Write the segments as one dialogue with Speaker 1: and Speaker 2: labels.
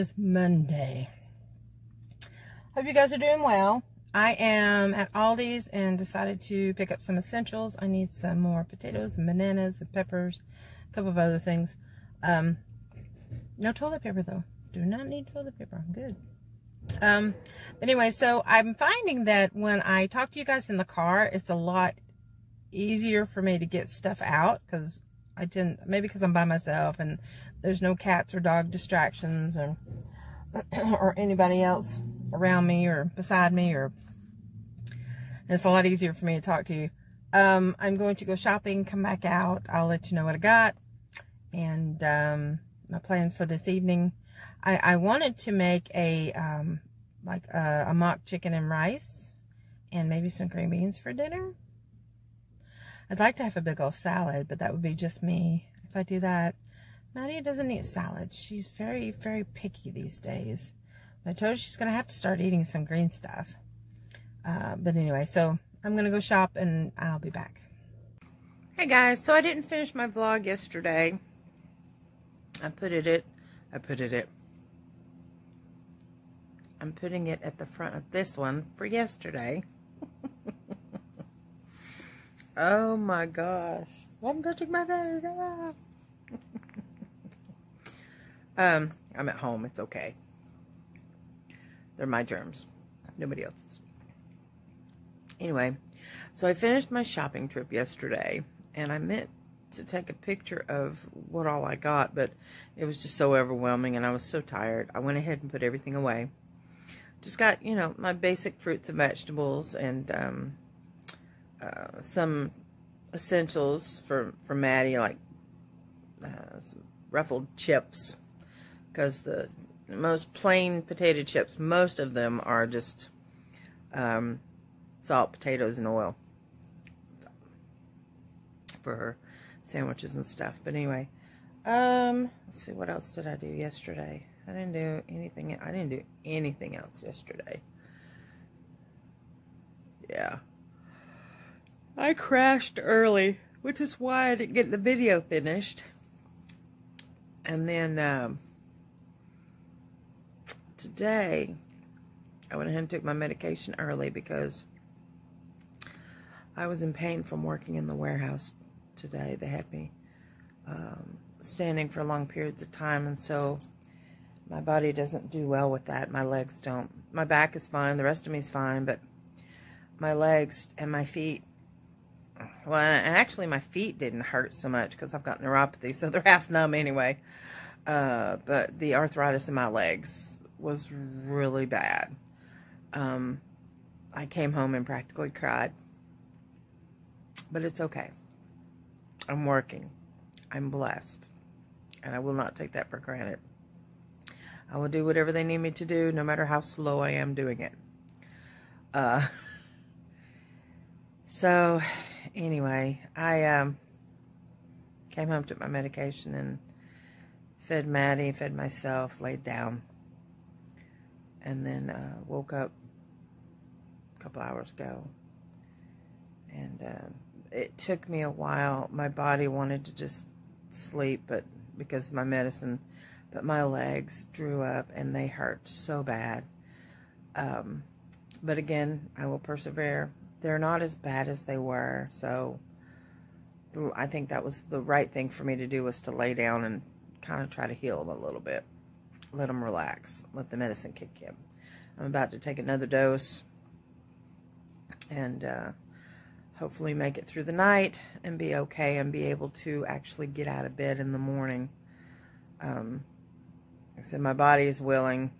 Speaker 1: is Monday. Hope you guys are doing well. I am at Aldi's and decided to pick up some essentials. I need some more potatoes and bananas and peppers, a couple of other things. No toilet paper though. Do not need toilet paper. I'm good. Anyway, so I'm finding that when I talk to you guys in the car, it's a lot easier for me to get stuff out, because maybe because I'm by myself and there's no cats or dog distractions or anybody else around me or beside me, or it's a lot easier for me to talk to you. I'm going to go shopping, come back out. I'll let you know what I got and my plans for this evening. I wanted to make a mock chicken and rice and maybe some green beans for dinner. I'd like to have a big old salad, but that would be just me if I do that. Maddie doesn't eat salad. She's very, very picky these days. I told her she's going to have to start eating some green stuff. But anyway, so I'm going to go shop and I'll be back. Hey guys, so I didn't finish my vlog yesterday. I'm putting it at the front of this one for yesterday. Oh my gosh. I'm touching my face. I'm at home. It's okay. They're my germs. Nobody else's. Anyway, so I finished my shopping trip yesterday, and I meant to take a picture of what all I got, but it was just so overwhelming, and I was so tired. I went ahead and put everything away. Just got, you know, my basic fruits and vegetables, and some essentials for Maddie, like some ruffled chips, because the most plain potato chips, most of them are just salt, potatoes, and oil for her sandwiches and stuff. But anyway, let's see, what else did I do yesterday? I didn't do anything else yesterday. Yeah. I crashed early, which is why I didn't get the video finished. And then today, I went ahead and took my medication early because I was in pain from working in the warehouse today. They had me standing for long periods of time, and so my body doesn't do well with that. My legs don't. My back is fine. The rest of me is fine, but my legs and my feet, well, and actually my feet didn't hurt so much because I've got neuropathy, so they're half numb anyway. But the arthritis in my legs was really bad. I came home and practically cried. But it's okay. I'm working. I'm blessed. And I will not take that for granted. I will do whatever they need me to do, no matter how slow I am doing it. So, anyway, I came home, took my medication, and fed Maddie, fed myself, laid down. And then woke up a couple hours ago. And it took me a while. My body wanted to just sleep, but because of my medicine, but my legs drew up and they hurt so bad. But again, I will persevere. They're not as bad as they were, so I think that was the right thing for me to do, was to lay down and kind of try to heal them a little bit. Let them relax. Let the medicine kick in. I'm about to take another dose and hopefully make it through the night and be okay and be able to actually get out of bed in the morning. Like I said, my body is willing.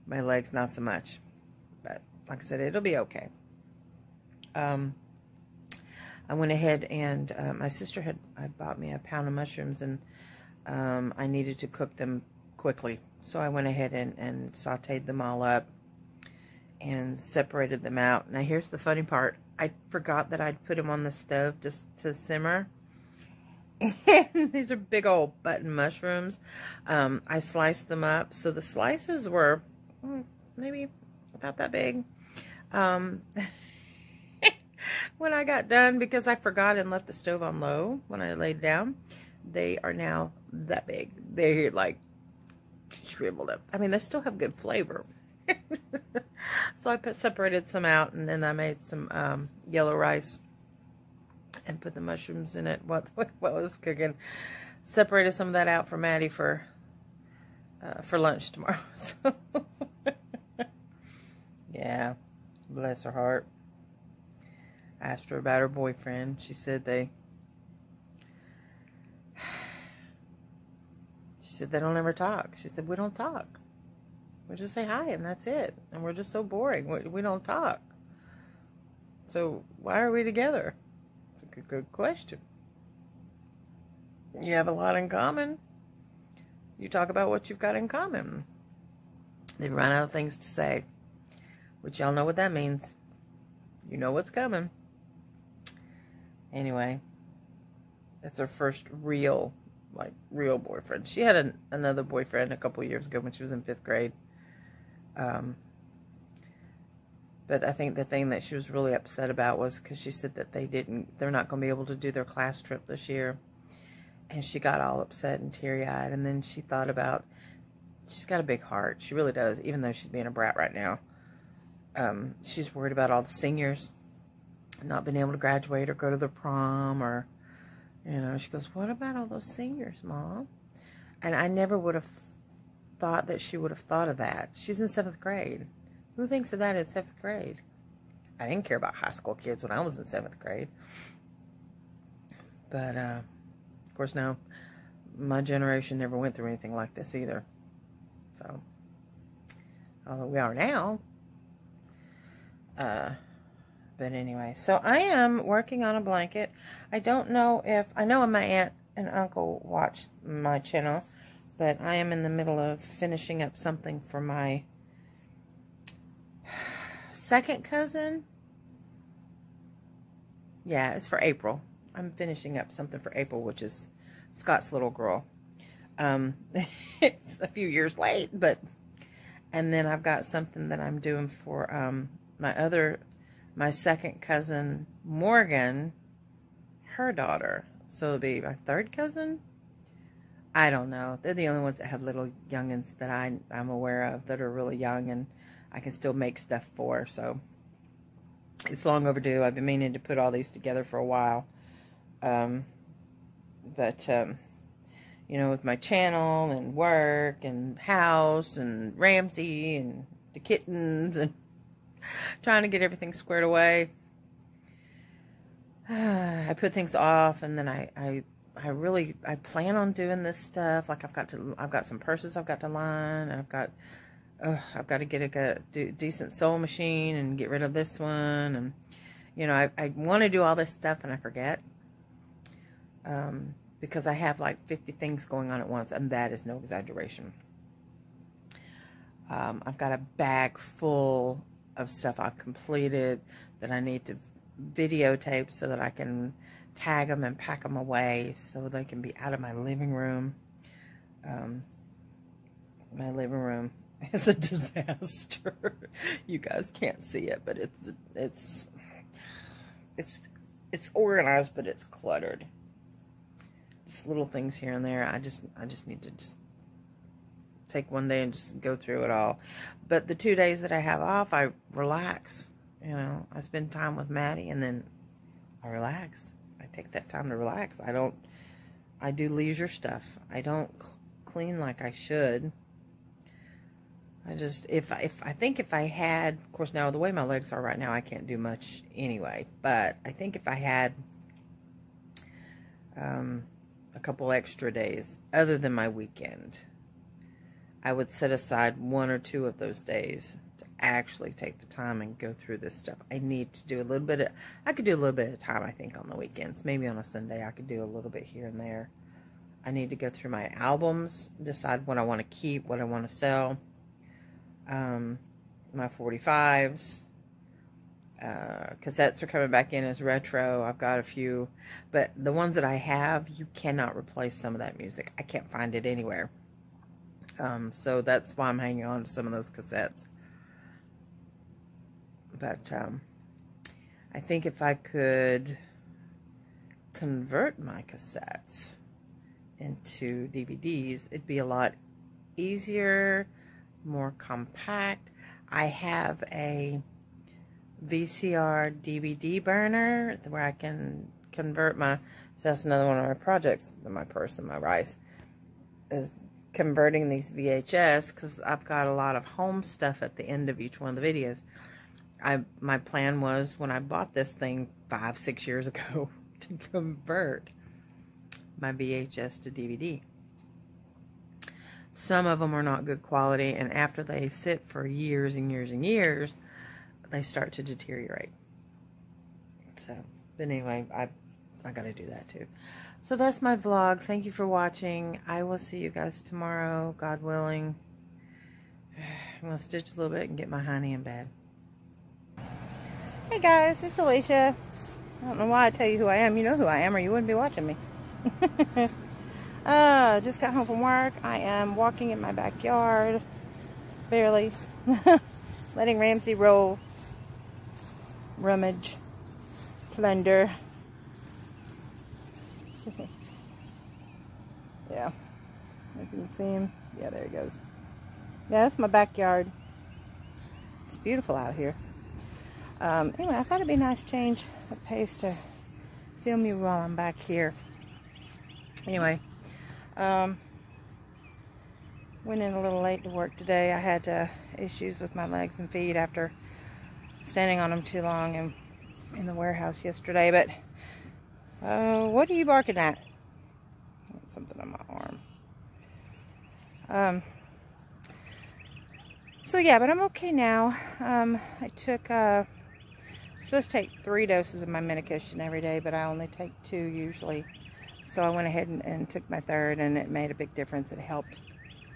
Speaker 1: My legs not so much. But like I said, it'll be okay. I went ahead and my sister had bought me a pound of mushrooms, and I needed to cook them quickly. So I went ahead and sauteed them all up and separated them out. Now here's the funny part. I forgot that I'd put them on the stove just to simmer. And these are big old button mushrooms. I sliced them up. So the slices were maybe about that big. When I got done, because I forgot and left the stove on low when I laid down, they are now that big. They're like shriveled up. I mean, they still have good flavor. So I separated some out, and then I made some yellow rice and put the mushrooms in it. What was cooking? Separated some of that out for Maddie for lunch tomorrow. So yeah, bless her heart. I asked her about her boyfriend. She said they don't ever talk. She said, we don't talk. We just say hi and that's it. And we're just so boring. We don't talk. So why are we together? It's a good question. You have a lot in common. You talk about what you've got in common. They've run out of things to say. Which y'all know what that means. You know what's coming. Anyway, that's her first real boyfriend. She had another boyfriend a couple years ago when she was in 5th grade. But I think the thing that she was really upset about was because she said that they're not going to be able to do their class trip this year. And she got all upset and teary-eyed. And then she thought about, she's got a big heart. She really does, even though she's being a brat right now. She's worried about all the seniors not being able to graduate or go to the prom, or, you know, she goes, what about all those seniors, Mom? And I never would have thought that she would have thought of that. She's in 7th grade. Who thinks of that in 7th grade? I didn't care about high school kids when I was in 7th grade. But, of course, now, my generation never went through anything like this either. So, although we are now. But anyway, so I am working on a blanket. I don't know if, I know my aunt and uncle watched my channel, but I am in the middle of finishing up something for my second cousin. Yeah, it's for April. I'm finishing up something for April, which is Scott's little girl. It's a few years late, but, and then I've got something that I'm doing for, my second cousin, Morgan, her daughter. So it'll be my third cousin? I don't know. They're the only ones that have little youngins that I'm aware of that are really young and I can still make stuff for. So it's long overdue. I've been meaning to put all these together for a while. You know, with my channel and work and house and Ramsey and the kittens and trying to get everything squared away. I put things off, and then I plan on doing this stuff. Like I've got some purses I've got to line, and I've got to get a decent sewing machine and get rid of this one, and you know, I want to do all this stuff and I forget, because I have like 50 things going on at once, and that is no exaggeration. I've got a bag full of stuff I've completed that I need to videotape so that I can tag them and pack them away so they can be out of my living room. My living room is a disaster. You guys can't see it, but it's organized, but it's cluttered. Just little things here and there. I just need to just take one day and just go through it all. But the 2 days that I have off, I relax. You know, I spend time with Maddie, and then I relax. I take that time to relax. I do leisure stuff. I don't clean like I should. I just, I think if I had, of course now the way my legs are right now, I can't do much anyway. But I think if I had a couple extra days, other than my weekend, I would set aside 1 or 2 of those days to actually take the time and go through this stuff. I need to do a little bit of, I could do a little bit of time, I think, on the weekends. Maybe on a Sunday I could do a little bit here and there. I need to go through my albums, decide what I want to keep, what I want to sell. My 45s. Cassettes are coming back in as retro. I've got a few. But the ones that I have, you cannot replace some of that music. I can't find it anywhere. So that's why I'm hanging on to some of those cassettes. But I think if I could convert my cassettes into DVDs, it'd be a lot easier, more compact. I have a VCR DVD burner where I can convert my, so that's another one of my projects in my purse and my rice, is converting these VHS, because I've got a lot of home stuff at the end of each one of the videos. My plan was, when I bought this thing 5-6 years ago, to convert my VHS to DVD. Some of them are not good quality, and after they sit for years and years and years, they start to deteriorate. So, but anyway, I gotta do that too. So that's my vlog. Thank you for watching. I will see you guys tomorrow, God willing. I'm gonna stitch a little bit and get my honey in bed. Hey guys, it's Alicia. I don't know why I tell you who I am. You know who I am, or you wouldn't be watching me. Just got home from work. I am walking in my backyard, barely, letting Ramsey roll, rummage, plunder. Yeah, if you can see him. Yeah, there he goes. Yeah, that's my backyard. It's beautiful out here. Anyway, I thought it'd be a nice change of pace to film you while I'm back here. Anyway, went in a little late to work today. I had issues with my legs and feet after standing on them too long in the warehouse yesterday. But what are you barking at? Something on my arm. So yeah, but I'm okay now. I took supposed to take 3 doses of my medication every day, but I only take 2 usually. So I went ahead and took my 3rd, and it made a big difference. It helped.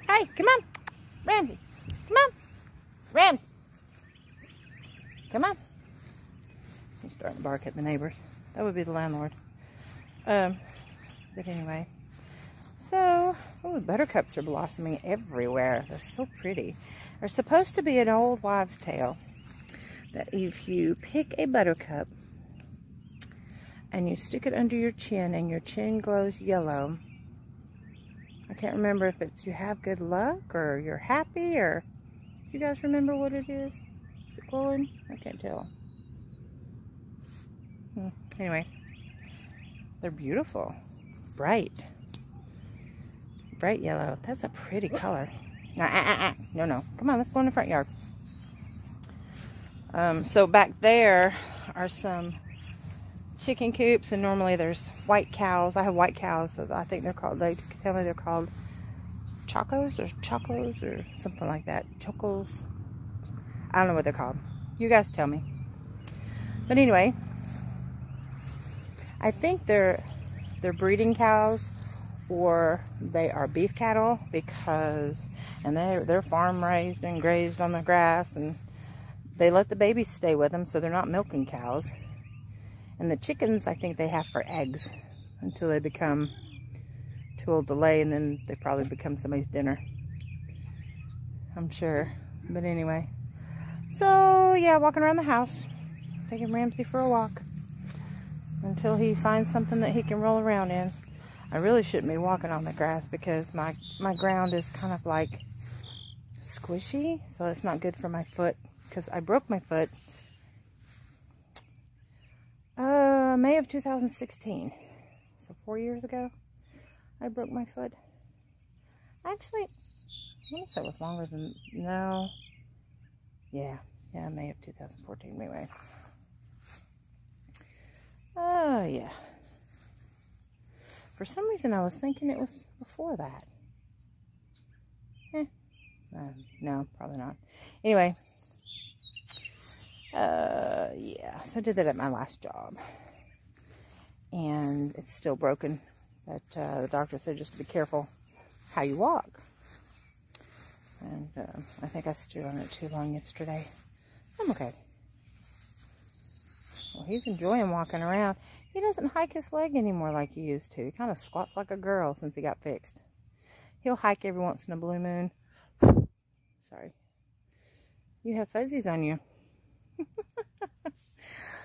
Speaker 1: Hey, come on, Ramsey, come on, Ramsey, come on. He's starting to bark at the neighbors. That would be the landlord. But anyway, so, oh, buttercups are blossoming everywhere. They're so pretty. They're supposed to be an old wives' tale, that if you pick a buttercup and you stick it under your chin and your chin glows yellow, I can't remember if it's you have good luck or you're happy, or do you guys remember what it is? Is it glowing? I can't tell. Anyway, they're beautiful. Bright yellow. That's a pretty color. No. Come on, let's go in the front yard. So back there are some chicken coops, and normally there's white cows. I have white cows, so I think they're called, they tell me they're called chocos or something like that. Chocos. I don't know what they're called. You guys tell me. But anyway, I think they're breeding cows, or they are beef cattle, because, and they're farm raised and grazed on the grass, and they let the babies stay with them, so they're not milking cows. And the chickens, I think they have for eggs until they become too old to lay, and then they probably become somebody's dinner, I'm sure. But anyway, so yeah, walking around the house, taking Ramsey for a walk until he finds something that he can roll around in. I really shouldn't be walking on the grass, because my ground is kind of like squishy, so it's not good for my foot, because I broke my foot May of 2016, so 4 years ago I broke my foot. Actually, I want to say it was longer than, no, yeah, May of 2014 anyway. Oh yeah, for some reason I was thinking it was before that. No, probably not. Anyway, yeah, so I did that at my last job, and it's still broken, but the doctor said just to be careful how you walk, and I think I stood on it too long yesterday. I'm okay. Well, he's enjoying walking around. He doesn't hike his leg anymore like he used to. He kind of squats like a girl since he got fixed. He'll hike every once in a blue moon. Sorry. You have fuzzies on you.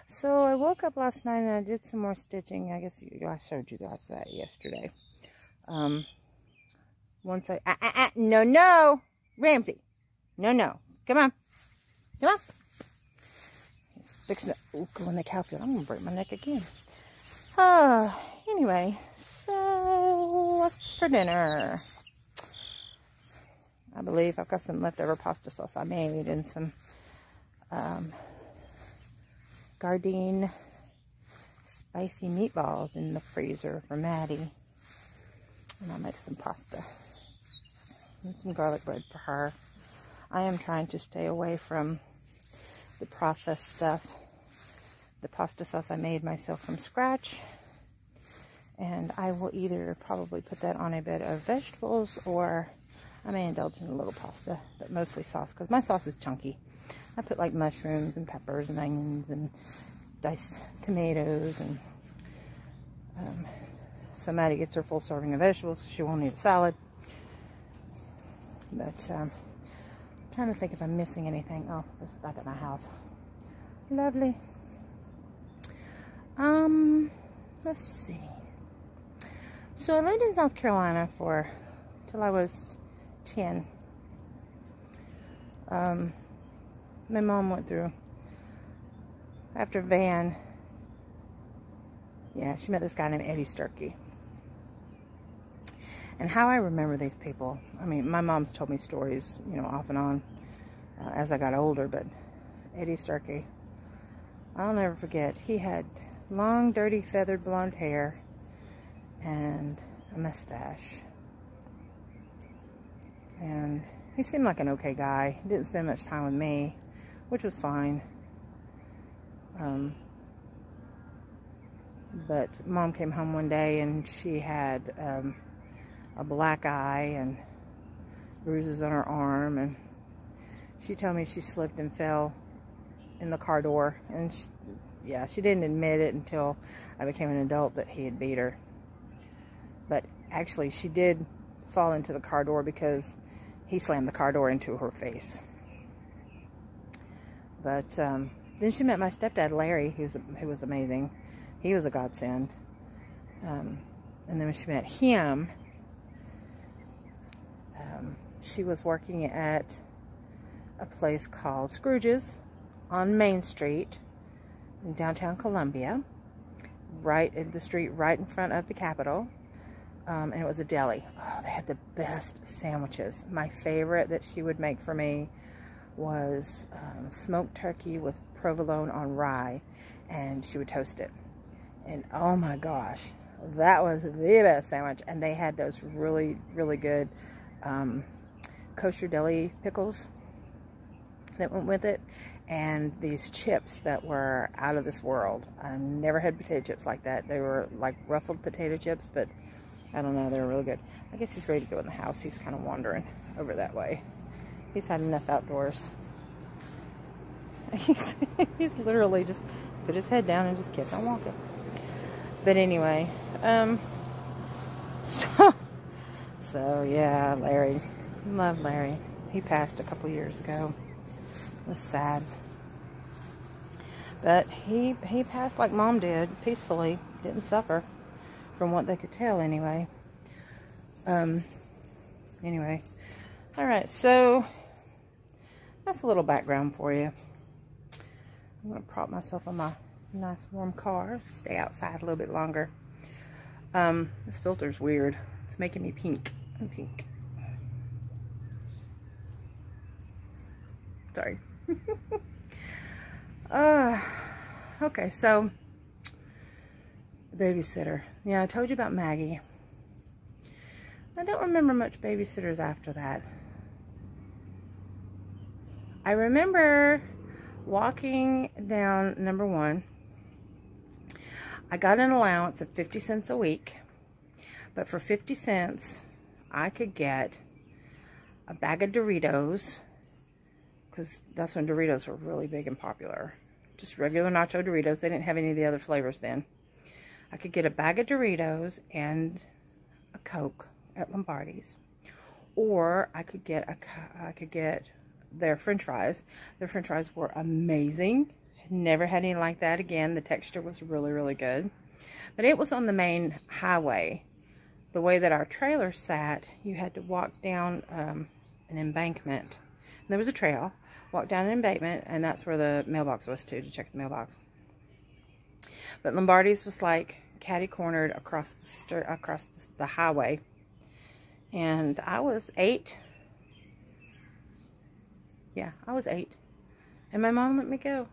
Speaker 1: So I woke up last night and I did some more stitching. I guess I showed you guys that yesterday. once I, no, Ramsey. No. Come on. He's fixing to go in the cow field. I'm going to break my neck again. Anyway, so what's for dinner? I believe I've got some leftover pasta sauce I made and some Gardein spicy meatballs in the freezer for Maddie. And I'll make some pasta and some garlic bread for her. I am trying to stay away from the processed stuff. The pasta sauce I made myself from scratch. And I will either probably put that on a bed of vegetables, or I may indulge in a little pasta, but mostly sauce, because my sauce is chunky. I put like mushrooms and peppers and onions and diced tomatoes, and so Maddie gets her full serving of vegetables. She won't eat a salad. But I'm trying to think if I'm missing anything. Oh, it's back at my house. Lovely. Let's see. So I lived in South Carolina till I was 10. My mom went through, after Van, yeah, she met this guy named Eddie Sturkey. And how I remember these people, I mean, my mom's told me stories, you know, off and on as I got older, but Eddie Sturkey, I'll never forget. He had long, dirty, feathered blonde hair and a mustache. And he seemed like an okay guy. He didn't spend much time with me, which was fine. But Mom came home one day and she had a black eye and bruises on her arm, and she told me she slipped and fell in the car door, and she didn't admit it until I became an adult that he had beat her. But actually she did fall into the car door because he slammed the car door into her face. But then she met my stepdad Larry, who was amazing. He was a godsend. And then when she met him, she was working at a place called Scrooge's on Main Street in downtown Columbia, right in the street right in front of the Capitol. And it was a deli. Oh, they had the best sandwiches. My favorite that she would make for me was smoked turkey with provolone on rye, and she would toast it. And oh my gosh, that was the best sandwich. And they had those really, really good kosher deli pickles that went with it, and these chips that were out of this world. I never had potato chips like that. They were like ruffled potato chips, but I don't know, they were really good. I guess he's ready to go in the house. He's kind of wandering over that way. He's had enough outdoors. He's literally just put his head down and just kept on walking. But anyway, so yeah, Larry. Love Larry. He passed a couple years ago. It was sad. But he passed like Mom did, peacefully. Didn't suffer, from what they could tell anyway. Anyway. Alright, so that's a little background for you. I'm going to prop myself on my nice warm car. Stay outside a little bit longer. This filter's weird. It's making me pink. I'm pink. Sorry. Okay, so the babysitter. Yeah, I told you about Maggie. I don't remember much babysitters after that. I remember walking down number 1. I got an allowance of 50 cents a week, but for 50 cents I could get a bag of Doritos, because that's when Doritos were really big and popular. Just regular nacho Doritos. They didn't have any of the other flavors then. I could get a bag of Doritos and a Coke at Lombardi's, or I could get their French fries. Their French fries were amazing. Never had any like that again. The texture was really, really good. But it was on the main highway the way that our trailer sat, you had to walk down an embankment. And there was a trail. Walk down an embankment, and that's where the mailbox was too, to check the mailbox. But Lombardi's was like catty-cornered across the highway. And I was 8. Yeah, I was 8. And my mom let me go.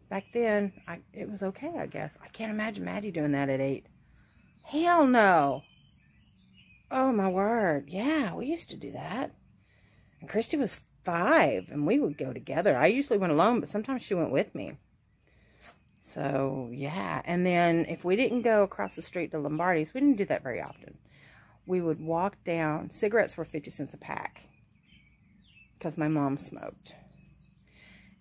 Speaker 1: Back then, it was okay, I guess. I can't imagine Maddie doing that at 8. Hell no. Oh, my word. Yeah, we used to do that. And Christy was 5, and we would go together. I usually went alone, but sometimes she went with me. So, yeah. And then if we didn't go across the street to Lombardi's, we didn't do that very often. We would walk down. Cigarettes were 50 cents a pack because my mom smoked.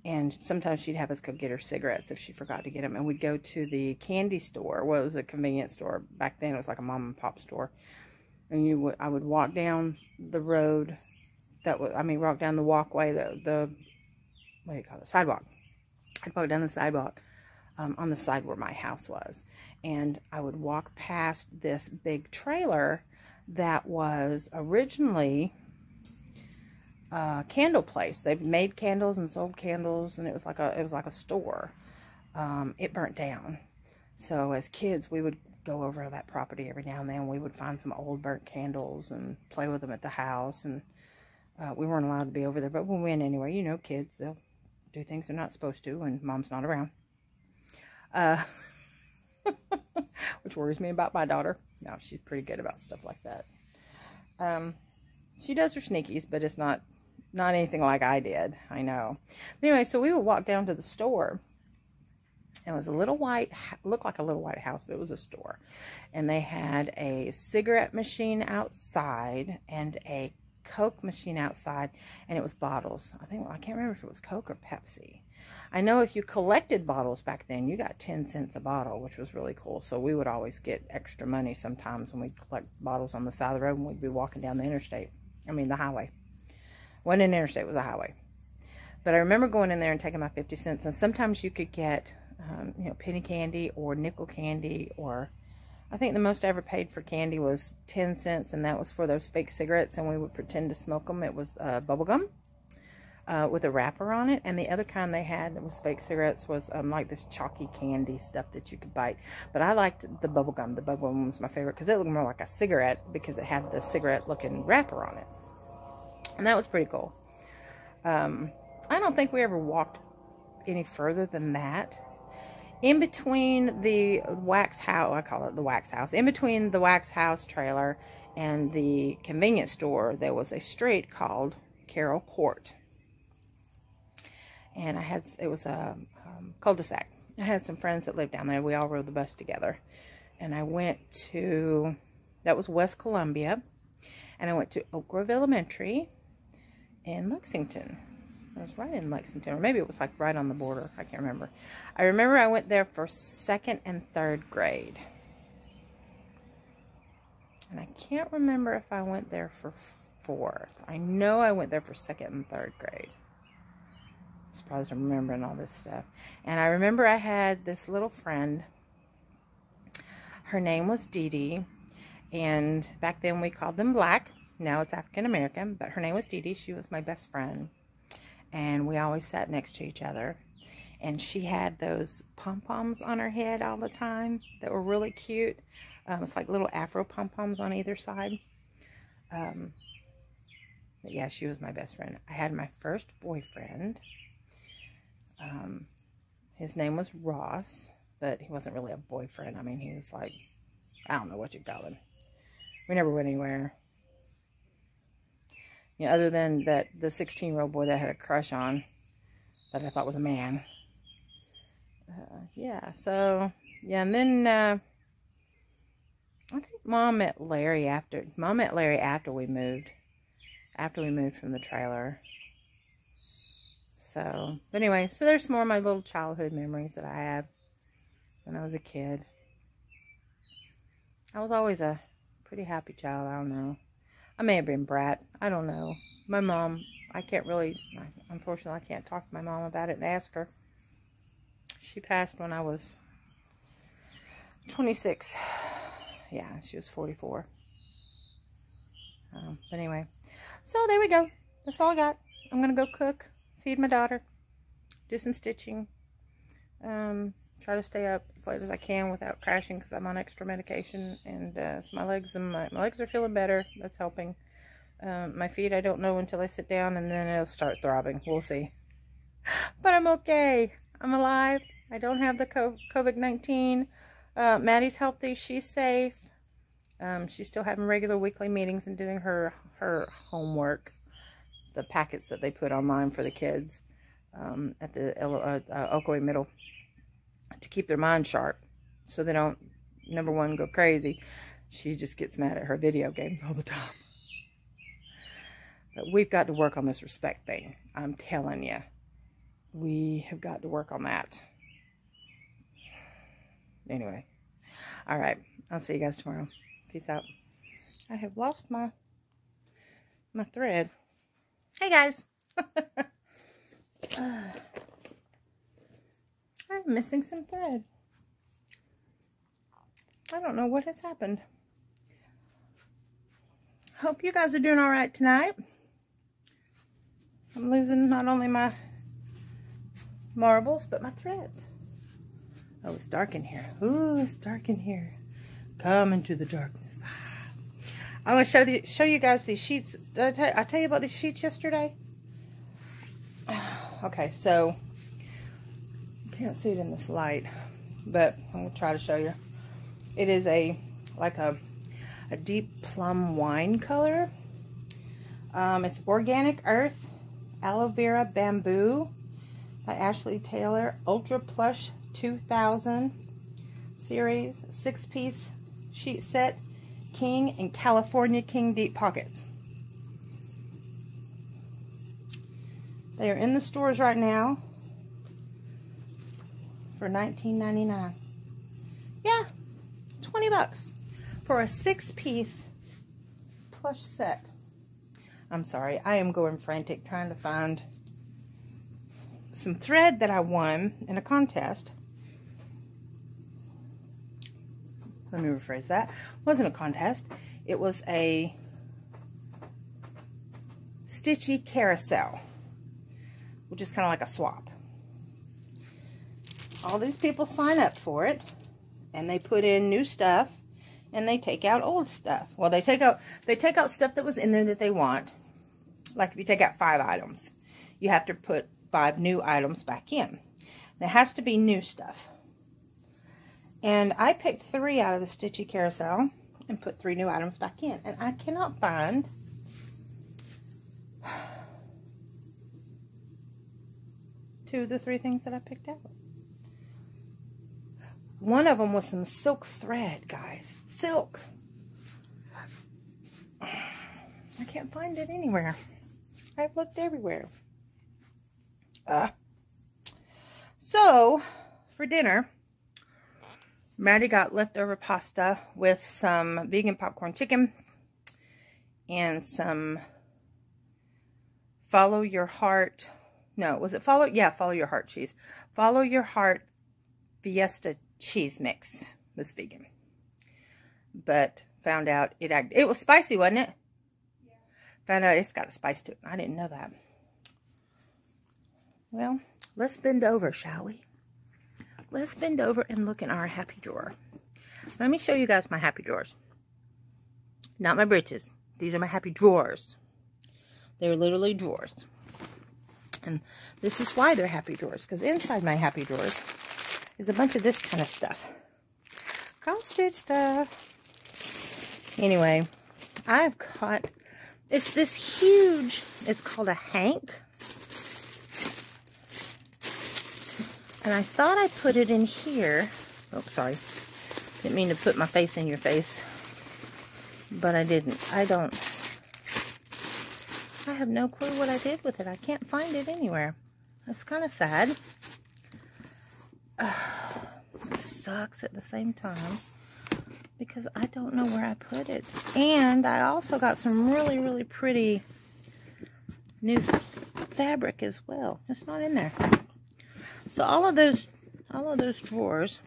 Speaker 1: And sometimes she'd have us go get her cigarettes if she forgot to get them. And we'd go to the candy store. Well, it was a convenience store. Back then, it was like a mom and pop store. And I would walk down the road. Walk down the walkway, what do you call it, sidewalk. I'd walk down the sidewalk on the side where my house was. And I would walk past this big trailer that was originally a candle place. They made candles and sold candles, and it was like a store. It burnt down. So as kids, we would go over that property every now and then. We would find some old burnt candles and play with them at the house. And we weren't allowed to be over there, but we went anyway. You know, kids, they'll do things they're not supposed to when mom's not around. Which worries me about my daughter. No, she's pretty good about stuff like that. She does her sneakies, but it's not anything like I did. I know. But anyway, so we would walk down to the store. It was a little looked like a little white house, but it was a store. And they had a cigarette machine outside and a Coke machine outside, and it was bottles. I can't remember if it was Coke or Pepsi. I know if you collected bottles back then, you got 10 cents a bottle, which was really cool. So we would always get extra money sometimes when we'd collect bottles on the side of the road when we'd be walking down the interstate. The highway. Wasn't an interstate, it was a highway. But I remember going in there and taking my 50 cents, and sometimes you could get, penny candy or nickel candy, or I think the most I ever paid for candy was 10 cents, and that was for those fake cigarettes, and we would pretend to smoke them. It was bubble gum with a wrapper on it, and the other kind they had that was fake cigarettes was like this chalky candy stuff that you could bite. But I liked the bubble gum. The bubble gum was my favorite because it looked more like a cigarette because it had the cigarette-looking wrapper on it, and that was pretty cool. I don't think we ever walked any further than that. In between the wax house, I call it the wax house, in between the wax house trailer and the convenience store, there was a street called Carroll Court. And it was a cul-de-sac. I had some friends that lived down there. We all rode the bus together. And I went to, that was West Columbia. And I went to Oak Grove Elementary in Lexington. It was right in Lexington, or maybe it was like right on the border. I can't remember. I remember I went there for 2nd and 3rd grade. And I can't remember if I went there for 4th. I know I went there for 2nd and 3rd grade. I'm surprised I'm remembering all this stuff. And I remember I had this little friend. Her name was Dee Dee. And back then we called them Black. Now it's African American. But her name was Dee Dee. She was my best friend. And we always sat next to each other. And she had those pom-poms on her head all the time that were really cute. It's like little afro pom-poms on either side. But yeah, she was my best friend. I had my first boyfriend. His name was Ross, but he wasn't really a boyfriend. I mean, he was like, I don't know what you'd call him. We never went anywhere. You know, other than that, the 16-year-old boy that I had a crush on, that I thought was a man. Yeah, so, yeah, and then, I think Mom met Larry after we moved. After we moved from the trailer. So, but anyway, so there's some more of my little childhood memories that I have when I was a kid. I was always a pretty happy child. I don't know. I may have been brat. I don't know. My mom, unfortunately, I can't talk to my mom about it and ask her. She passed when I was 26 Yeah, she was 44. But anyway, so there we go. That's all I got. I'm going to go cook, feed my daughter, do some stitching, try to stay up as late as I can without crashing because I'm on extra medication, and so my legs are feeling better. That's helping. My feet, I don't know until I sit down, and then it'll start throbbing. We'll see. But I'm okay. I'm alive. I don't have the COVID-19. Maddie's healthy. She's safe. She's still having regular weekly meetings and doing her homework, the packets that they put online for the kids at the Oakaway Middle, to keep their mind sharp so they don't, number one, go crazy. She just gets mad at her video games all the time. But we've got to work on this respect thing. I'm telling you. We have got to work on that. Anyway. Alright. I'll see you guys tomorrow. Peace out. I have lost my thread. Hey guys. I'm missing some thread. I don't know what has happened. Hope you guys are doing alright tonight. I'm losing not only my marbles, but my threads. Oh, it's dark in here. Ooh, it's dark in here. Come into the darkness. I'm going to show you guys these sheets. Did I tell you about these sheets yesterday? Okay, so you can't see it in this light, but I'm going to try to show you. It is like a deep plum wine color. It's Organic Earth Aloe Vera Bamboo by Ashley Taylor, Ultra Plush 2000 series, 6-piece sheet set, King and California King deep pockets. They are in the stores right now for $19.99. Yeah, 20 bucks for a 6-piece plush set. I'm sorry, I am going frantic trying to find some thread that I won in a contest. Let me rephrase that. It wasn't a contest. It was a stitchy carousel, which is kind of like a swap. All these people sign up for it, and they put in new stuff, and they take out old stuff. Well, they take out stuff that was in there that they want. Like if you take out 5 items, you have to put 5 new items back in. There has to be new stuff. And I picked 3 out of the Stitchy Carousel and put 3 new items back in. And I cannot find 2 of the 3 things that I picked out. One of them was some silk thread, guys. Silk. I can't find it anywhere. I've looked everywhere. So, for dinner, Maddie got leftover pasta with some vegan popcorn chicken and some Follow Your Heart. No, was it Follow? Yeah, Follow Your Heart cheese. Follow Your Heart Fiesta cheese mix was vegan. But found out it was spicy, wasn't it? Yeah. Found out it's got a spice to it. I didn't know that. Well, let's bend over, shall we? Let's bend over and look in our happy drawer. Let me show you guys my happy drawers. Not my britches. These are my happy drawers. They're literally drawers. And this is why they're happy drawers, because inside my happy drawers is a bunch of this kind of stuff. Cross-stitch stuff. Anyway, I've got, it's this huge, it's called a hank. And I thought I put it in here. Oh, sorry. Didn't mean to put my face in your face. But I didn't. I have no clue what I did with it. I can't find it anywhere. That's kind of sad. It sucks at the same time, because I don't know where I put it. And I also got some really, really pretty new fabric as well. It's not in there. So all of those drawers,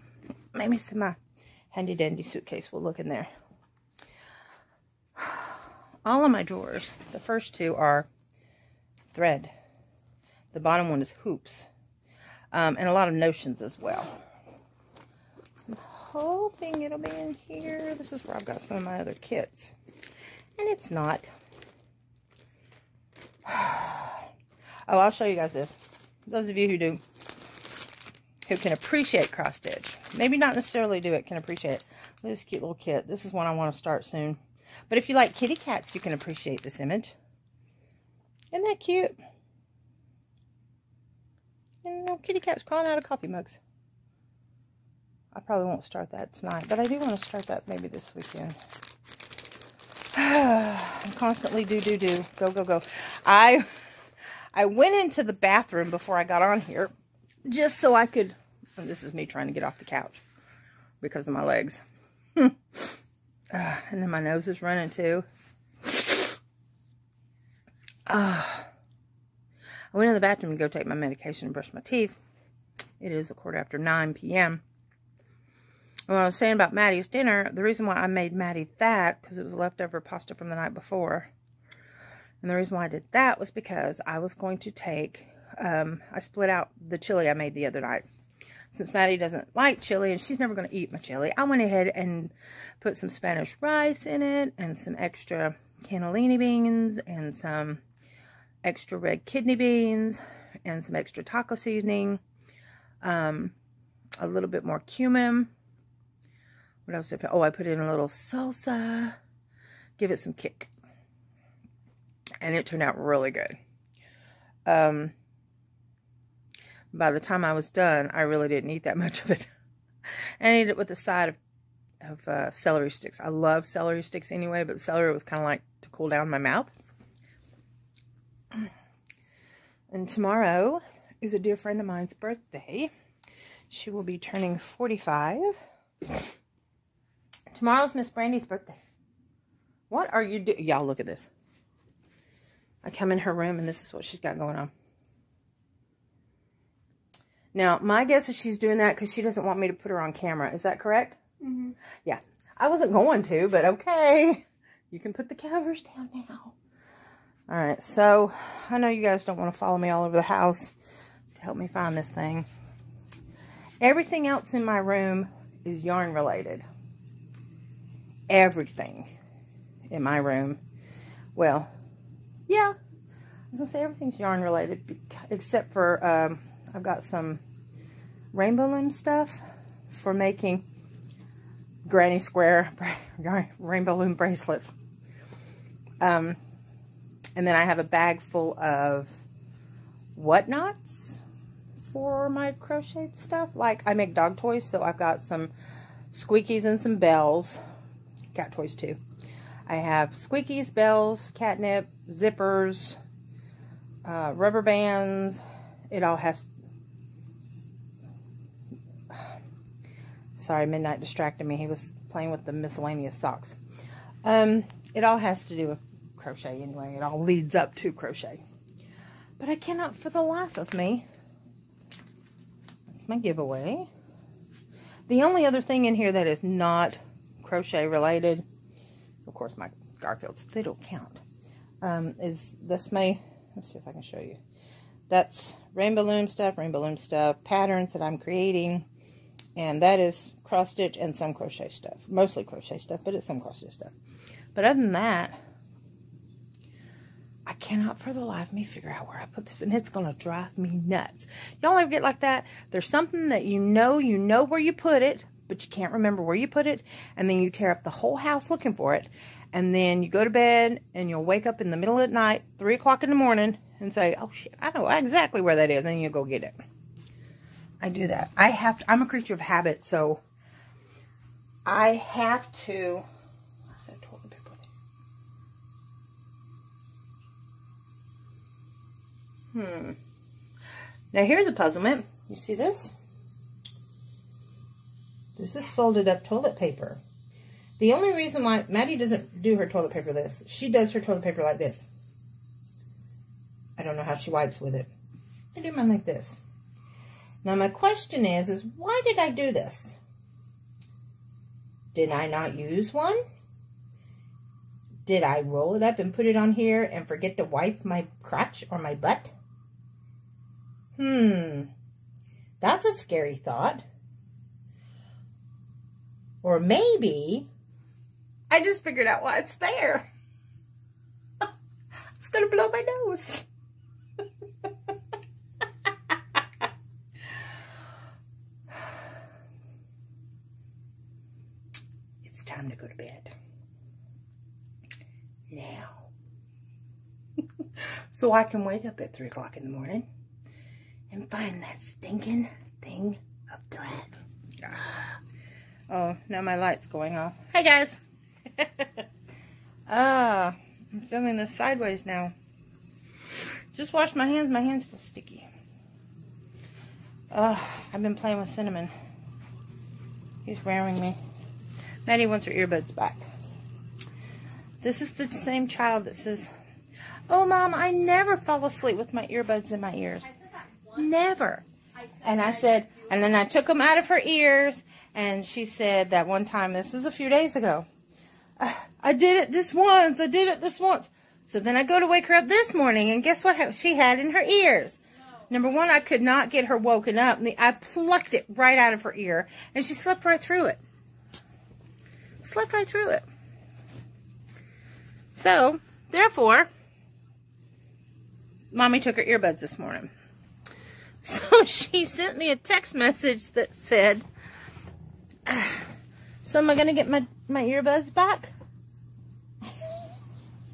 Speaker 1: maybe some of my handy dandy suitcase will look in there. All of my drawers, the first two are thread. The bottom one is hoops. And a lot of notions as well. I'm hoping it'll be in here. This is where I've got some of my other kits. And it's not. Oh, I'll show you guys this. Those of you who can appreciate cross stitch. Maybe not necessarily do it, can appreciate it. Look at this cute little kit. This is one I want to start soon. But if you like kitty cats, you can appreciate this image. Isn't that cute? And little kitty cats crawling out of coffee mugs. I probably won't start that tonight, but I do want to start that maybe this weekend. I'm constantly do. Go. I went into the bathroom before I got on here just so I could, and this is me trying to get off the couch because of my legs. And then my nose is running too. I went in the bathroom to go take my medication and brush my teeth. It is 9:15 p.m. And what I was saying about Maddie's dinner, the reason why I made Maddie that, because it was leftover pasta from the night before. And the reason why I did that was because I was going to take, I split out the chili I made the other night. Since Maddie doesn't like chili and she's never going to eat my chili, I went ahead and put some Spanish rice in it and some extra cannellini beans and some extra red kidney beans and some extra taco seasoning, a little bit more cumin. What else did I put? Oh, I put in a little salsa, give it some kick. And it turned out really good. By the time I was done, I really didn't eat that much of it. And I ate it with a side of celery sticks. I love celery sticks anyway, but celery was kind of like to cool down my mouth. And tomorrow is a dear friend of mine's birthday. She will be turning 45. Tomorrow's Miss Brandy's birthday. What are you doing? Y'all, look at this. I come in her room and this is what she's got going on. Now, my guess is she's doing that because she doesn't want me to put her on camera. Is that correct? Mm-hmm. Yeah. I wasn't going to, but okay. You can put the covers down now. All right. So, I know you guys don't want to follow me all over the house to help me find this thing. Everything else in my room is yarn related. Everything in my room. Well, yeah. I was going to say everything's yarn related except for I've got some rainbow loom stuff for making granny square rainbow loom bracelets. And then I have a bag full of whatnots for my crochet stuff. Like I make dog toys, so I've got some squeakies and some bells. Cat toys too. I have squeakies, bells, catnip, zippers, rubber bands. It all has... Sorry, Midnight distracted me. He was playing with the miscellaneous socks. It all has to do with crochet anyway. It all leads up to crochet. But I cannot for the life of me. That's my giveaway. The only other thing in here that is not crochet related, of course my Garfields, they don't count, is this let's see if I can show you. That's rainbow loom stuff, patterns that I'm creating, and that is cross stitch and some crochet stuff. Mostly crochet stuff, but it's some cross stitch stuff. But other than that, I cannot for the life of me figure out where I put this, and it's going to drive me nuts. Y'all ever get like that? There's something that you know where you put it, but you can't remember where you put it, and then you tear up the whole house looking for it, and then you go to bed, and you'll wake up in the middle of the night, 3 o'clock in the morning, and say, oh shit, I know exactly where that is, and then you go get it. I do that. I'm a creature of habit, so I have to, what's that toilet paper? Now here's a puzzlement. You see this? This is folded up toilet paper. The only reason why Maddie doesn't do her toilet paper this, she does her toilet paper like this. I don't know how she wipes with it. I do mine like this. Now my question is why did I do this? Did I not use one? Did I roll it up and put it on here and forget to wipe my crotch or my butt? That's a scary thought. Or maybe I just figured out why it's there. It's gonna blow my nose. It's time to go to bed. Now. So I can wake up at 3 o'clock in the morning and find that stinking thing of thread. Oh, now my light's going off. Hey guys! I'm filming this sideways now. Just washed my hands. My hands feel sticky. I've been playing with Cinnamon. He's raring me. Maddie wants her earbuds back. This is the same child that says, "Oh, Mom, I never fall asleep with my earbuds in my ears." Never. And I said, and then I took them out of her ears, and she said that one time, this was a few days ago, I did it this once. I did it this once. So then I go to wake her up this morning, and guess what she had in her ears? Number one, I could not get her woken up. I plucked it right out of her ear, and she slept right through it. Slept right through it. So, therefore, Mommy took her earbuds this morning. So she sent me a text message that said, "So am I going to get my earbuds back?"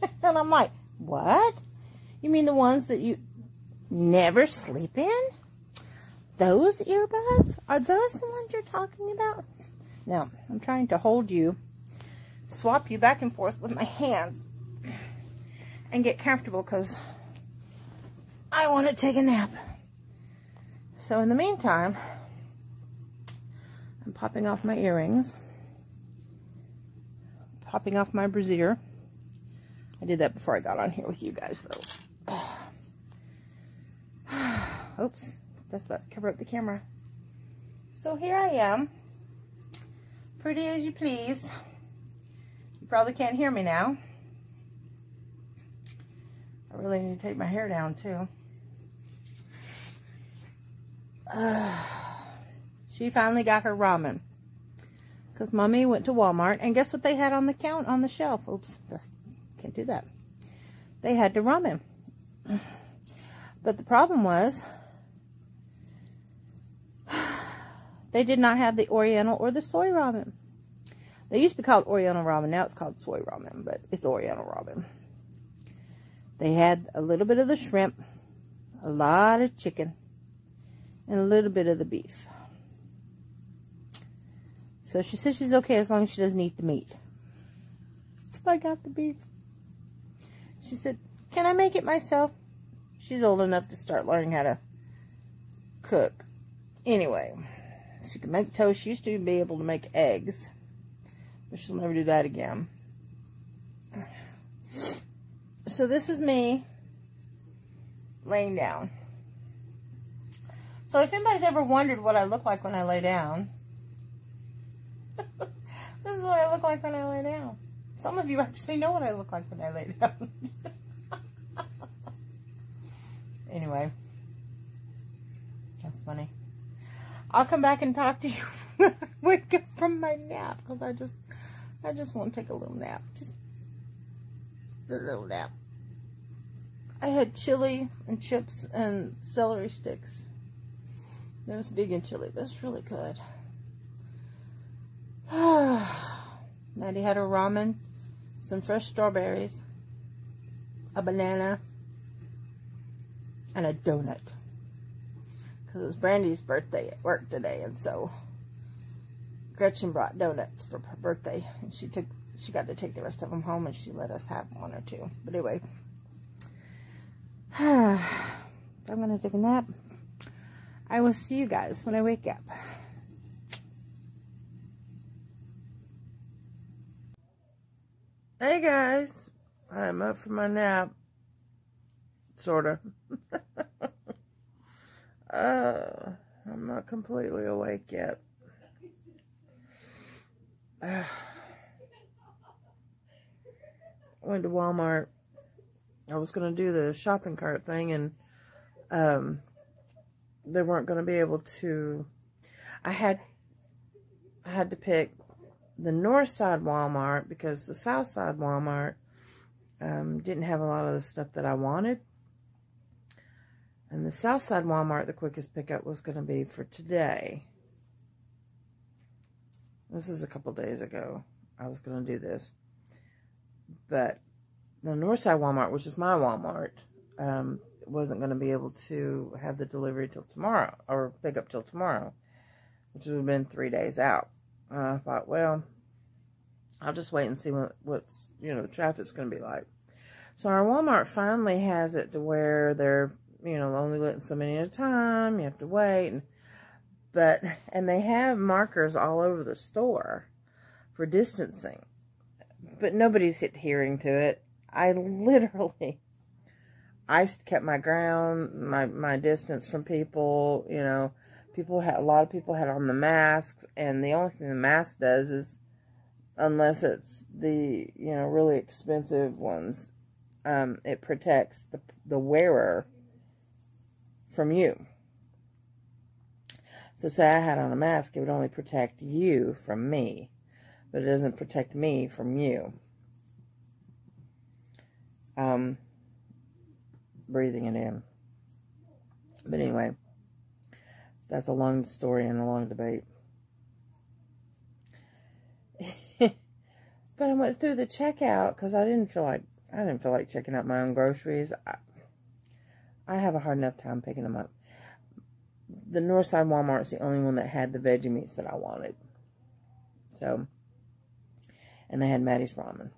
Speaker 1: And I'm like, "What? You mean the ones that you never sleep in? Those earbuds? Are those the ones you're talking about?" Now, I'm trying to hold you, swap you back and forth with my hands, and get comfortable because I want to take a nap. So in the meantime, I'm popping off my earrings, popping off my brassiere. I did that before I got on here with you guys, though. Oops, that's about to cover up the camera. So here I am, pretty as you please. You probably can't hear me now. I really need to take my hair down, too. She finally got her ramen. Because Mommy went to Walmart, and guess what they had on the shelf? Oops, can't do that. They had the ramen. But the problem was, they did not have the Oriental or the soy ramen. They used to be called Oriental ramen. Now it's called soy ramen, but it's Oriental ramen. They had a little bit of the shrimp, a lot of chicken, and a little bit of the beef. So she said she's okay as long as she doesn't eat the meat. So I got the beef. She said, "Can I make it myself?" She's old enough to start learning how to cook. Anyway, she can make toast. She used to be able to make eggs, but she'll never do that again. So this is me laying down. So if anybody's ever wondered what I look like when I lay down, this is what I look like when I lay down. Some of you actually know what I look like when I lay down. Anyway, that's funny. I'll come back and talk to you when I wake up from my nap, because I just want to take a little nap. Just a little nap. I had chili and chips and celery sticks. There was vegan chili, but it's really good. Maddie had her ramen, some fresh strawberries, a banana, and a donut. Because it was Brandy's birthday at work today, and so Gretchen brought donuts for her birthday, and she got to take the rest of them home, and she let us have one or two. But anyway, I'm going to take a nap. I will see you guys when I wake up. Hey guys, I'm up for my nap. Sorta. I'm not completely awake yet. I went to Walmart. I was going to do the shopping cart thing, and they weren't going to be able to. I had to pick the north side Walmart because the south side Walmart didn't have a lot of the stuff that I wanted. And the south side Walmart, the quickest pickup was going to be for today. This is a couple days ago. I was going to do this. But the north side Walmart, which is my Walmart, wasn't going to be able to have the delivery till tomorrow, or pick up till tomorrow, which would have been 3 days out. And I thought, well, I'll just wait and see what's, the traffic's going to be like. So our Walmart finally has it to where they're, only letting so many at a time. You have to wait. And they have markers all over the store for distancing. But nobody's adhering to it. I kept my ground, my distance from people, a lot of people had on the masks, and the only thing the mask does is, unless it's the, really expensive ones, it protects the wearer from you. So say I had on a mask, it would only protect you from me, but it doesn't protect me from you. Breathing it in. But anyway, that's a long story and a long debate. But I went through the checkout because I didn't feel like checking out my own groceries. I have a hard enough time picking them up. The Northside Walmart is the only one that had the veggie meats that I wanted. So, and they had Maddie's ramen.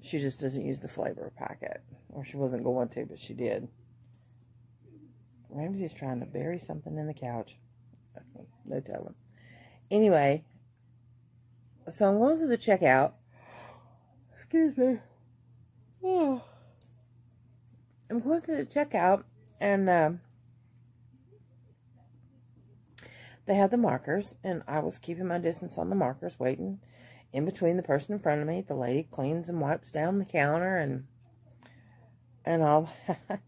Speaker 1: She just doesn't use the flavor packet. Or she wasn't going to, but she did. Ramsey's trying to bury something in the couch. No telling. Anyway, so I'm going through the checkout. Excuse me. Oh. I'm going through the checkout, and they had the markers, and I was keeping my distance on the markers, waiting in between the person in front of me. The lady cleans and wipes down the counter and all that.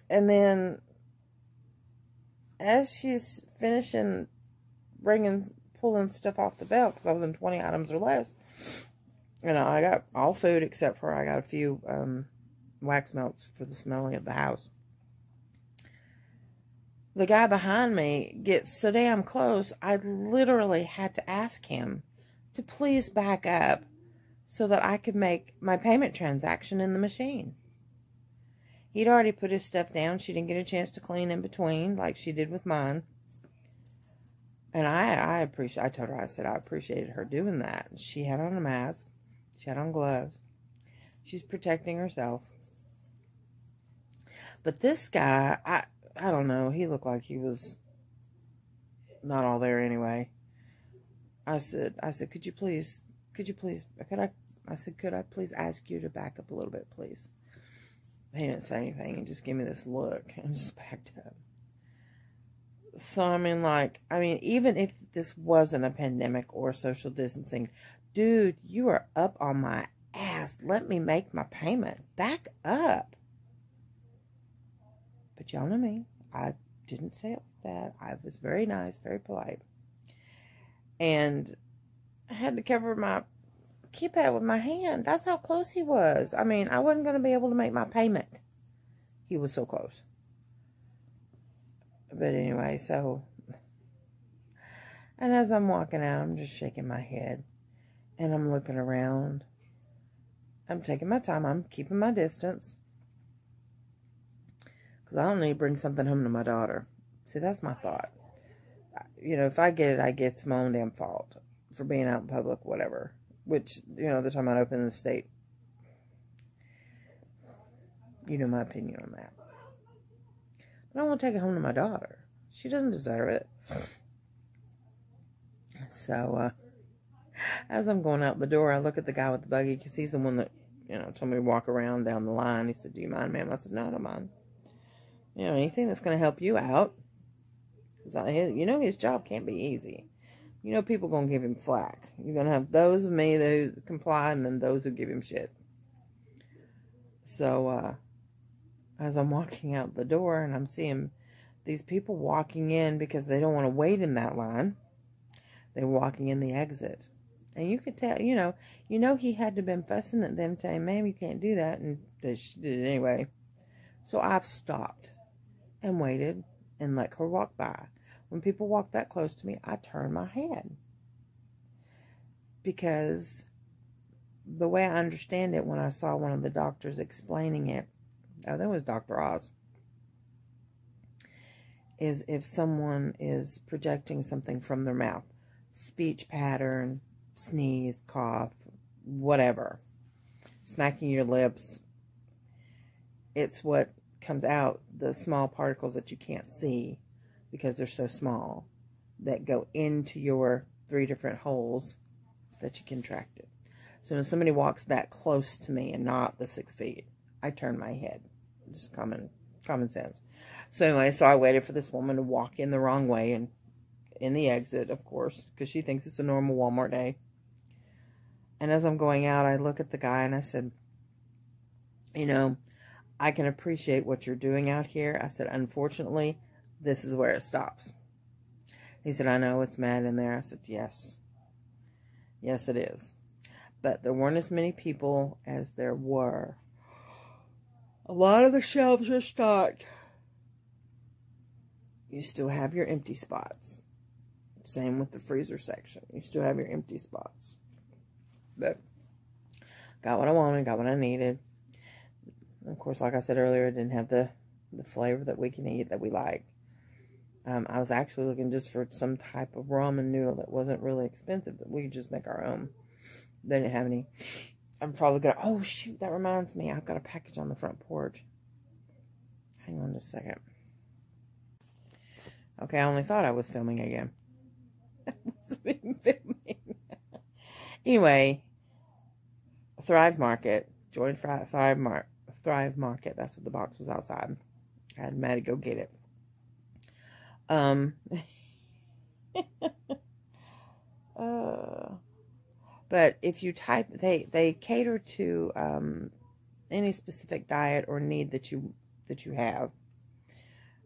Speaker 1: And then, as she's finishing pulling stuff off the belt, because I was in 20 items or less, I got all food except for I got a few wax melts for the smelling of the house. The guy behind me gets so damn close, I literally had to ask him to please back up so that I could make my payment transaction in the machine. He'd already put his stuff down. She didn't get a chance to clean in between like she did with mine. And I told her, I said I appreciated her doing that. She had on a mask. She had on gloves. She's protecting herself. But this guy, I don't know. He looked like he was not all there anyway. I said, could I please ask you to back up a little bit, please? He didn't say anything. He just gave me this look and just backed up. So, even if this wasn't a pandemic or social distancing, dude, you are up on my ass. Let me make my payment. Back up. But y'all know me. I didn't say it like that. I was very nice, very polite. And I had to cover my keypad with my hand. That's how close he was. I wasn't going to be able to make my payment. He was so close. But anyway, and as I'm walking out, I'm just shaking my head. And I'm looking around. I'm taking my time. I'm keeping my distance. Because I don't need to bring something home to my daughter. See, that's my thought. If I get it, it's my own damn fault for being out in public, whatever. Which, they're talking about opening the state. You know my opinion on that. But I want to take it home to my daughter. She doesn't deserve it. So, as I'm going out the door, I look at the guy with the buggy, because he's the one that, told me to walk around down the line. He said, "Do you mind, ma'am?" I said, "No, I don't mind." You know, anything that's going to help you out. You know, his job can't be easy. You know, people going to give him flack. You're going to have those of me that comply, and then those who give him shit. So, as I'm walking out the door, and I'm seeing these people walking in because they don't want to wait in that line. They're walking in the exit. And you could tell, you know he had to have been fussing at them, saying, ma'am, you can't do that. And they did it anyway. So I've stopped and waited and let her walk by. When people walk that close to me, I turn my head. Because the way I understand it, when I saw one of the doctors explaining it, oh, that was Dr. Oz, is if someone is projecting something from their mouth, speech pattern, sneeze, cough, whatever, smacking your lips, it's what comes out, the small particles that you can't see because they're so small, that go into your 3 different holes that you contracted. So when somebody walks that close to me and not the 6 feet, I turn my head. Just common sense. So anyway, so I waited for this woman to walk in the wrong way and in the exit, of course, because she thinks it's a normal Walmart day. And as I'm going out, I look at the guy and I said, you know, I can appreciate what you're doing out here. I said, unfortunately, this is where it stops. He said, I know it's mad in there. I said, yes. Yes, it is. But there weren't as many people as there were. A lot of the shelves are stocked. You still have your empty spots. Same with the freezer section. You still have your empty spots. But got what I wanted, got what I needed. Of course, like I said earlier, it didn't have the flavor that we can eat, that we like. I was actually looking just for some type of ramen noodle that wasn't really expensive, but we could just make our own. They didn't have any. I'm probably going to, oh shoot, that reminds me, I've got a package on the front porch. Hang on just a second. Okay, I only thought I was filming again. I wasn't filming. Anyway, Thrive Market. Joined Thrive Market. That's what the box was outside. I had Maddie go get it. But if you type, they cater to any specific diet or need that you have.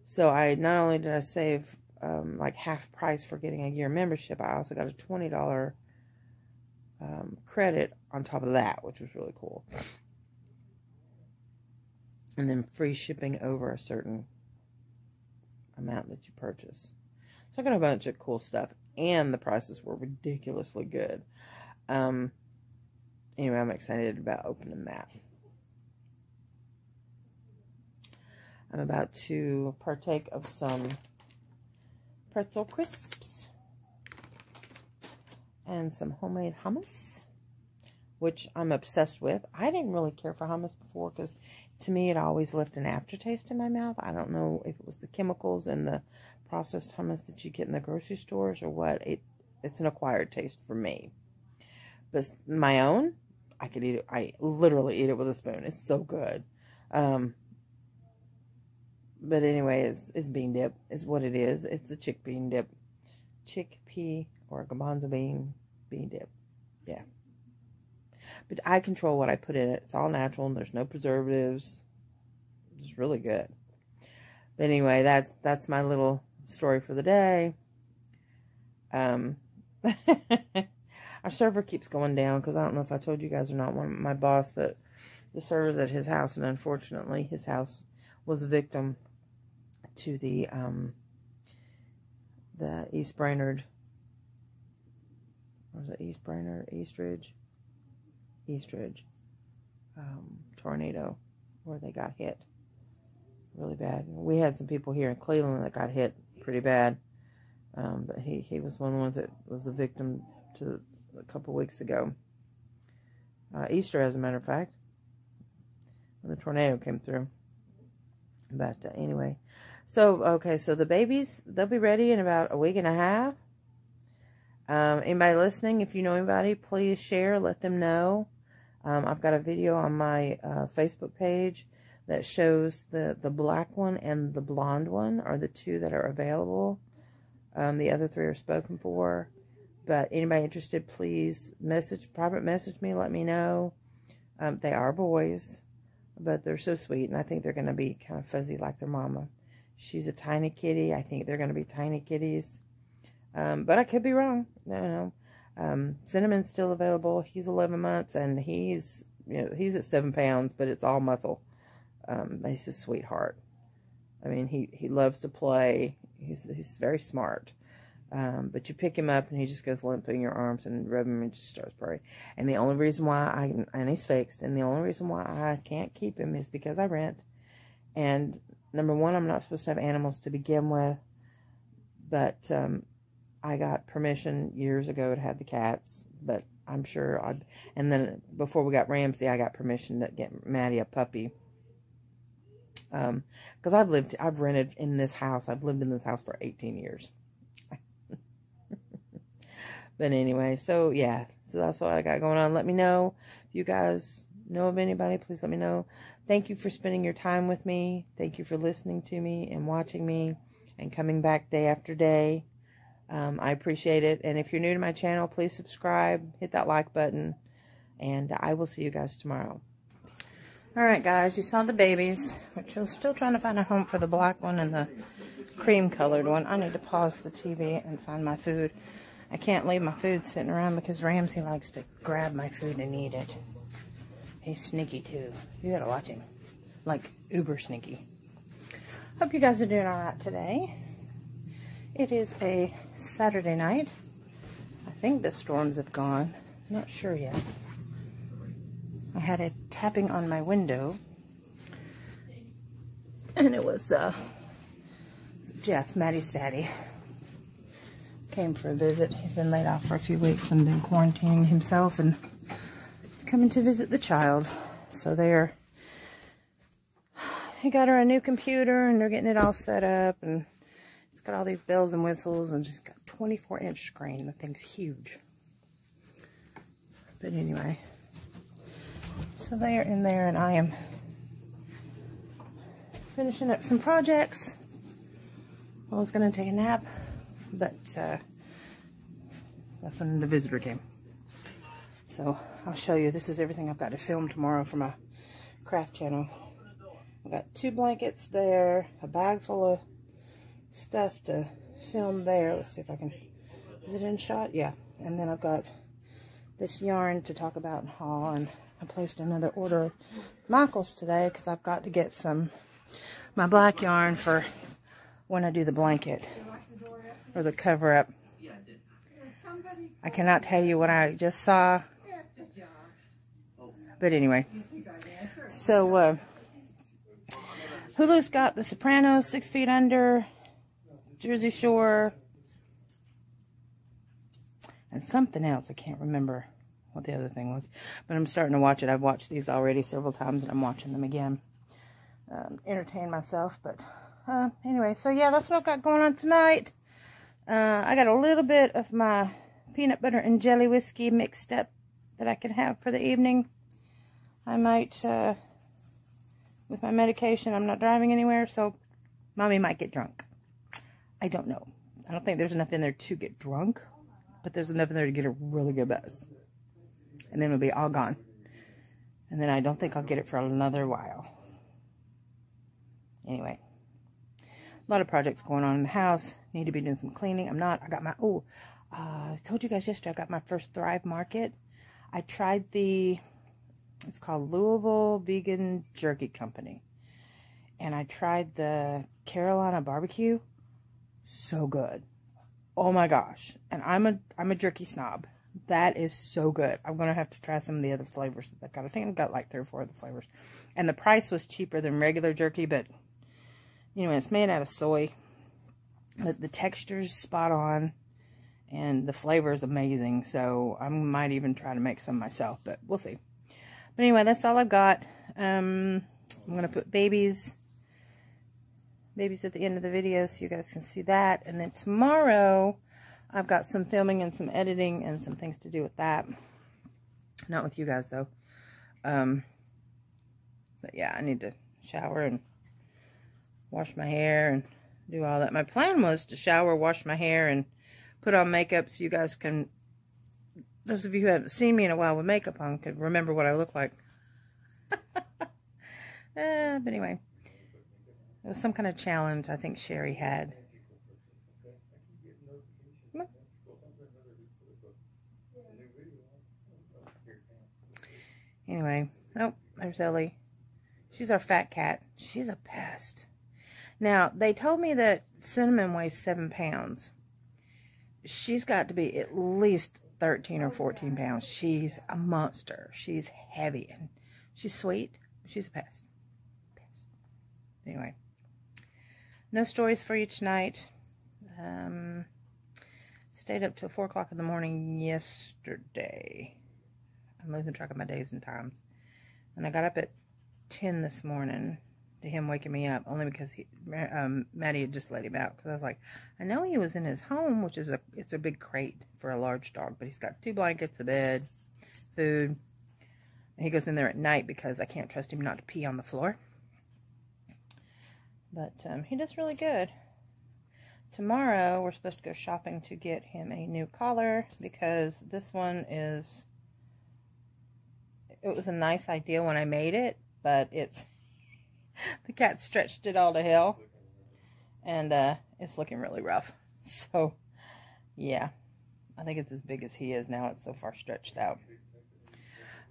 Speaker 1: So not only did I save like half price for getting a year membership, I also got a $20 credit on top of that, which was really cool. And then free shipping over a certain amount that you purchase. So I got a bunch of cool stuff, and the prices were ridiculously good. Anyway, I'm excited about opening that. I'm about to partake of some pretzel crisps and some homemade hummus, which I'm obsessed with. I didn't really care for hummus before because to me it always left an aftertaste in my mouth. I don't know if it was the chemicals and the processed hummus that you get in the grocery stores or what. It's an acquired taste for me. But my own, I could eat it. I literally eat it with a spoon. It's so good. But anyway, it's bean dip is what it is. It's a chickpea dip. Chickpea or garbanzo bean dip. Yeah. But I control what I put in it. It's all natural and there's no preservatives. It's really good. But anyway, that's my little story for the day. Our server keeps going down because I don't know if I told you guys or not. My boss, the server's at his house, and unfortunately his house was a victim to the East Brainerd, or was it East Brainerd, Eastridge tornado, where they got hit really bad. We had some people here in Cleveland that got hit pretty bad, but he was one of the ones that was a victim to a couple weeks ago. Easter, as a matter of fact, when the tornado came through. But anyway, so okay, so the babies, they'll be ready in about a week and a half. Anybody listening, if you know anybody, please share, let them know. I've got a video on my Facebook page that shows the black one and the blonde one are the two that are available. The other three are spoken for. But anybody interested, please private message me, let me know. They are boys, but they're so sweet, and I think they're going to be kind of fuzzy like their mama. She's a tiny kitty. I think they're going to be tiny kitties. But I could be wrong. No. Cinnamon's still available. He's 11 months, and he's at 7 pounds, but it's all muscle. He's a sweetheart. I mean, he loves to play. He's very smart. But you pick him up, and he just goes limp in your arms and rub him and just starts purring. And the only reason why and he's fixed, and the only reason why I can't keep him is because I rent. And number one, I'm not supposed to have animals to begin with, but I got permission years ago to have the cats, but I'm sure and then before we got Ramsey, I got permission to get Maddie a puppy. Because I've rented in this house. I've lived in this house for 18 years. But anyway, so yeah, so that's what I got going on. Let me know if you guys know of anybody. Please let me know. Thank you for spending your time with me. Thank you for listening to me and watching me and coming back day after day. I appreciate it. And if you're new to my channel, please subscribe, hit that like button, and I will see you guys tomorrow. Alright guys, you saw the babies, which I'm still trying to find a home for the black one and the cream colored one. I need to pause the TV and find my food. I can't leave my food sitting around because Ramsey likes to grab my food and eat it. He's sneaky too. You gotta watch him. Like, uber sneaky. Hope you guys are doing alright today. It is a Saturday night. I think the storms have gone. Not sure yet. I had a tapping on my window. And it was Jeff, Maddie's daddy. Came for a visit. He's been laid off for a few weeks and been quarantining himself and coming to visit the child. So he got her a new computer and they're getting it all set up, and it's got all these bells and whistles, and she's got a 24-inch screen. The thing's huge. But anyway, so they are in there and I am finishing up some projects. I was going to take a nap, but that's when the visitor came. So I'll show you. This is everything I've got to film tomorrow for my craft channel. I've got 2 blankets there, a bag full of stuff to film there. Let's see if I can, is it in shot? Yeah. And then I've got this yarn to talk about and haul, and I placed another order of Michael's today because I've got to get my black yarn for when I do the blanket or the cover up. I cannot tell you what I just saw, but anyway, so Hulu's got The Sopranos, 6 Feet Under, Jersey Shore, and something else. I can't remember what the other thing was, but I'm starting to watch it. I've watched these already several times, and I'm watching them again. Entertain myself, but anyway, so yeah, that's what I've got going on tonight. I got a little bit of my peanut butter and jelly whiskey mixed up that I can have for the evening. I might, with my medication, I'm not driving anywhere, so Mommy might get drunk. I don't know. I don't think there's enough in there to get drunk, but there's enough in there to get a really good buzz. And then it'll be all gone. And then I don't think I'll get it for another while. Anyway. A lot of projects going on in the house. Need to be doing some cleaning. I'm not. I got my, I told you guys yesterday I got my first Thrive Market. I tried it's called Louisville Vegan Jerky Company. And I tried the Carolina barbecue. So good. Oh my gosh. And I'm a jerky snob. That is so good. I'm going to have to try some of the other flavors that they've got. I think I've got like 3 or 4 of the flavors. And the price was cheaper than regular jerky, but you know, it's made out of soy. But the texture's spot on. And the flavor is amazing. So I might even try to make some myself, but we'll see. But anyway, that's all I've got. I'm going to put babies at the end of the video so you guys can see that. And then tomorrow, I've got some filming and some editing and some things to do with that. Not with you guys, though. But yeah, I need to shower and wash my hair and do all that. My plan was to shower, wash my hair, and put on makeup so you guys can, those of you who haven't seen me in a while with makeup on, could remember what I look like. But anyway, it was some kind of challenge I think Sherry had. Anyway, oh, there's Ellie. She's our fat cat. She's a pest. Now, they told me that Cinnamon weighs 7 pounds. She's got to be at least 13 or 14 pounds. She's a monster. She's heavy and she's sweet. She's a pest. Anyway, no stories for you tonight. Stayed up till 4 o'clock in the morning yesterday. I'm losing track of my days and times. And I got up at 10 this morning to him waking me up, only because Maddie had just let him out. Because I was like, I know he was in his home, which is it's a big crate for a large dog, but he's got 2 blankets, a bed, food. And he goes in there at night because I can't trust him not to pee on the floor. But he does really good. Tomorrow we're supposed to go shopping to get him a new collar, because this one is, it was a nice idea when I made it, but it's, the cat stretched it all to hell, and it's looking really rough. So yeah, I think it's as big as he is now. It's so far stretched out.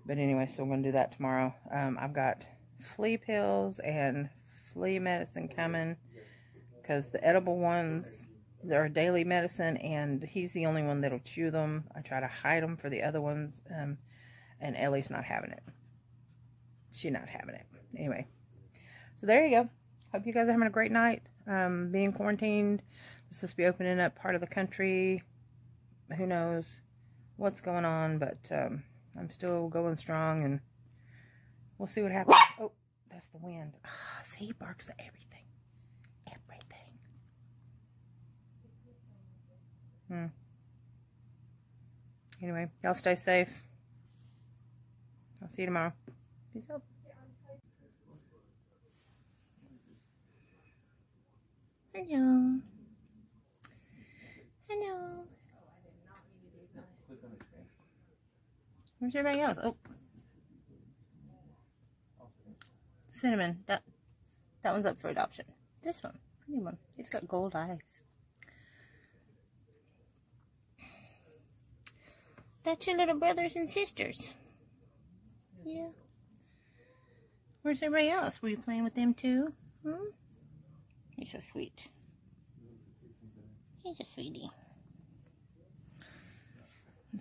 Speaker 1: But anyway, so we're going to do that tomorrow. I've got flea pills and flea medicine coming, because the edible ones, they're daily medicine, and he's the only one that'll chew them. I try to hide them for the other ones, and Ellie's not having it. She's not having it. Anyway, so there you go. Hope you guys are having a great night. Being quarantined, this is supposed to be opening up part of the country. Who knows what's going on, but I'm still going strong, and we'll see what happens. Oh, that's the wind. Ah, see, he barks at everything. Anyway, y'all stay safe. I'll see you tomorrow. Peace out. Hello. Hello. Where's everybody else? Oh. Cinnamon. That one's up for adoption. This one. Pretty one. It's got gold eyes. That's your little brothers and sisters. Yeah. Where's everybody else? Were you playing with them too? Hmm? He's so sweet. He's a sweetie.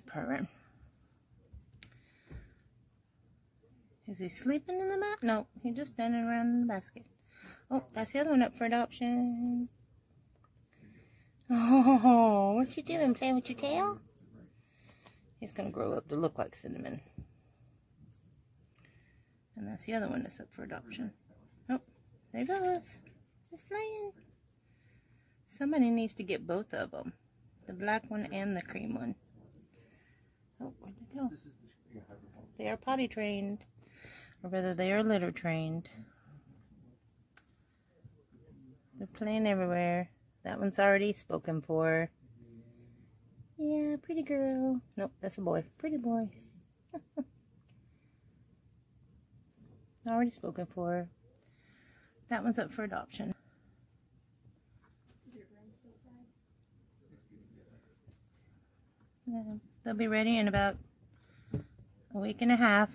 Speaker 1: Purring. Is he sleeping in the mat? No, he's just standing around in the basket. Oh, that's the other one up for adoption. Oh, what you doing? Playing with your tail? He's going to grow up to look like Cinnamon. And that's the other one that's up for adoption. Oh, there goes. Just playing. Somebody needs to get both of them. The black one and the cream one. Oh, where'd they go? They are potty trained. Or whether they are litter trained. They're playing everywhere. That one's already spoken for. Yeah, pretty girl. Nope, that's a boy. Pretty boy. Already spoken for. That one's up for adoption. Yeah, they'll be ready in about a week and a half.